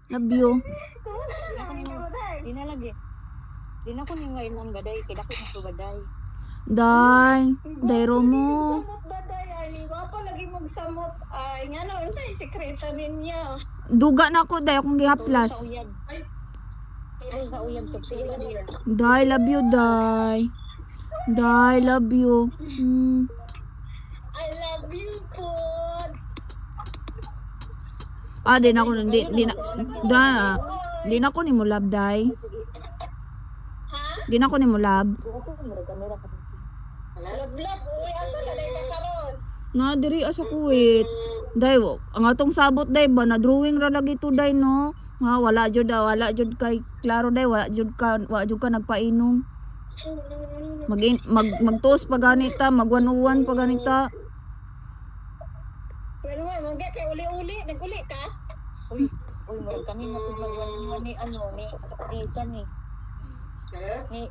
Love you. Di na lagi. Di na ko ni ngayon baday. Kaya ko na baday. Day. Dayro mo. Samot baday ay gwapo lagi magsamot ay ngano unsa sekreto ninyo? Duga na ako, day. Akong gihaplas. Sa uyab. Ay, sa uyab. Subsige ka diya. Day, love you, day. Day, love you. I love you po. Di na ako, di na ako ni mo love, day. Ha? Di na ako ni mo love. Love uy asa na lay ka karon? Na, diri asa Kuwait. Day, ang atong sabot, day, ba, na drawing ra lagi to, day, no? Nga, wala jud kay, klaro, day, wala jud ka nagpainom. Magtos pa ganita, magwanuwan pa ganita. Pero mangga kay uli-uli naguli ka? Uy, murag kami magwan ni ano ni Jan ni. Ni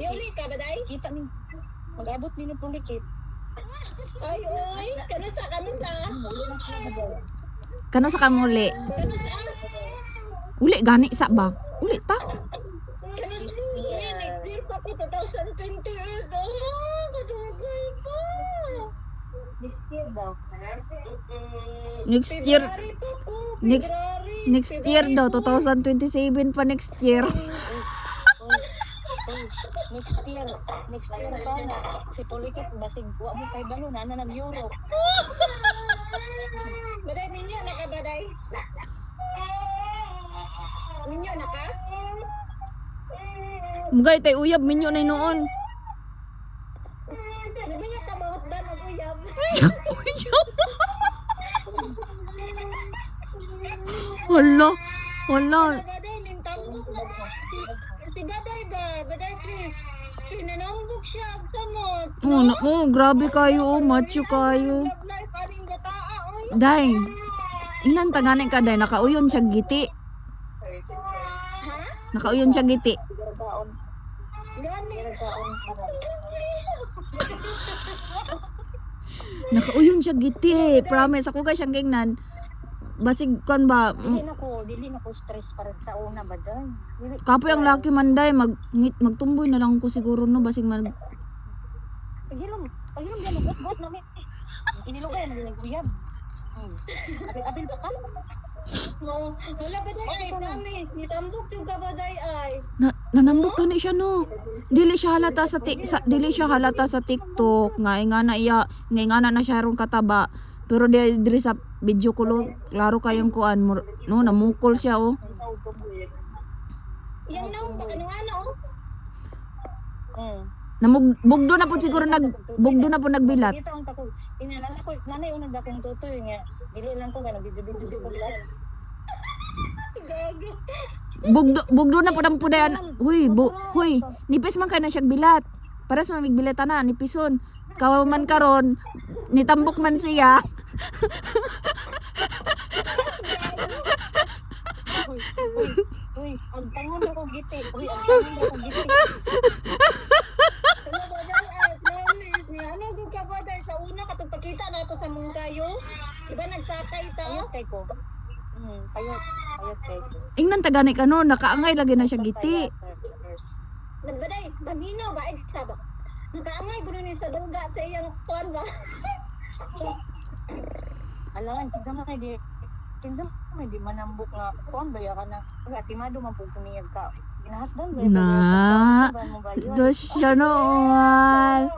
Uli ka ba day? kita ni mag-abot ni pulikit. Ay oy, kanusa? Kano sa kamuli? Uli, gani sa ba? Uli ta? Next year pa po 2028. Kadugay pa. Next year daw. Next year, February pa po. Next- February. next year daw, 2027 pa next year. Next year pa na si pulikit basig wa mo kay balo na nag Europe. Baday minyo na ka baday? Minyo na ka? Mugay tay uyab minyo na noon. Minyo ka bawat ba ng uyab? Hala, hala. Baday nintambok na. Si Baday ba? Baday Chris. Pinanambok siya ang samot. Grabe kayo, macho kayo. Love life aning bataa oy. Day, inan tagani ka, day, nakauyon siya giti. Ha? Nakauyon siya giti. Gargaon. Gani. Nakauyon siya giti. Promise, ako ka siyang gingnan. Basig kon ba, Dili na ko stress para sa una ba dai. kapoy ang laki man, day, magtumboy na lang ko siguro, no, basig man. Pagilam gano got na mi. Inilugay na ng uyab. Abil pa ka. No, wala ba day promise. Nitambok yung ka Baday ay. Nanambok ka ni siya, no. Dili siya halata sa TikTok, nga na siya ron kataba. Pero diri sa video ko, klaro kayong kuan mo, no, namukol siya, oh. Yang naong baka nung ano? Bugdo na po siguro nagbilat. Dito ang tako. Inalala ko nanay unang dakong tutoy nga. Dili lang ko kana video ko lang. Gago. Bugdo na po ng pudayan. Huy, nipis man kay na siya bilat. Para sa mamigbilat na, nipison. Kawaman karon, nitambok man siya. Uy, ang tangon ako giti. Ano ba day ay promise ni ano gud ka Baday sa una katong pagkita nato sa Mungkayo? Diba nagsakay ta? Payot kay ko. Payot kay ko. Ingnan tagani ka, no, nakaangay lagi na siya giti. Nagbaday, manino ba ay sabak. Nakaangay gulo ni sa duga sa iyang kuan ba? Alangan kinsa man di manambok nga kuan ba ya kana. Nga timado man pug kumiyag ka. Ginahasdan ba? Na, dos siya noon.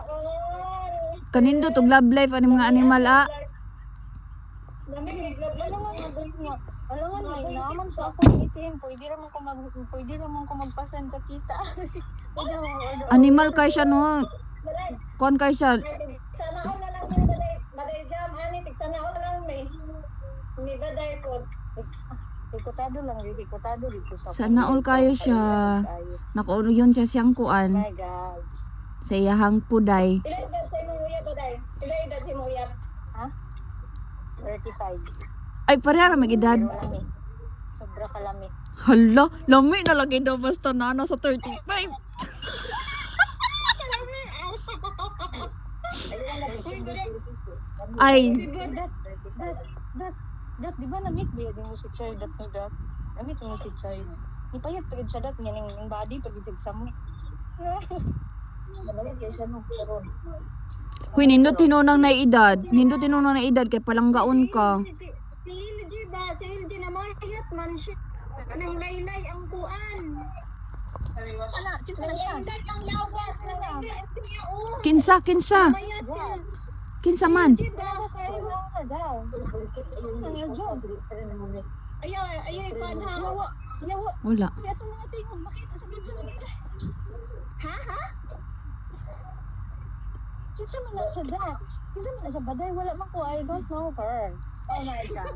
Kanindo tog love life ani mga animal, ah. Alangan may naman sa ako itim. Pwede naman ko magpasan ka kita. Animal kay siya, no. Kuan kay siya. Sana ako na lang yung Baday jam ani tigsana ako na lang may. Ni Baday po. Ikotado dito sa Sana all kayo siya. Nakauyon siya siyang kuan. My God. Sa iyahang puday. Pila edad sa imong uyab Baday? Pila edad sa imong uyab? Ha? 35. Ay, pareha na mag-edad. Pero lami. Sobra kalami. Hala, lami na lagi daw basta na sa 35. Ay, Dat, di ba na-meet ba yung si Chay, dat ni dat? Na-meet mo si Chay. Ipayat pagid sa dat niya, yung body pagid sa mo. Nabalik kayo siya nung karon. Huy, nindot tinunang na edad. Nindot tinunang na edad kay palanggaon ka. Si LG ba? Si LG na mayat man siya. Anong laylay ang kuan? Ana, chis na siya. Laylay ang lawas na laylay ang siya. Oh, Kinsa, kinsa. mayat siya. Kinsa man. LG ba? daw. Ayaw, ayaw ikuan ha. Yawa. Wala. Kaya ito mga tingog, makita sa video nila. Ha? Ha? Kinsa man na siya da. Kinsa man na siya baday. Wala man ko, I don't know her. Oh my God.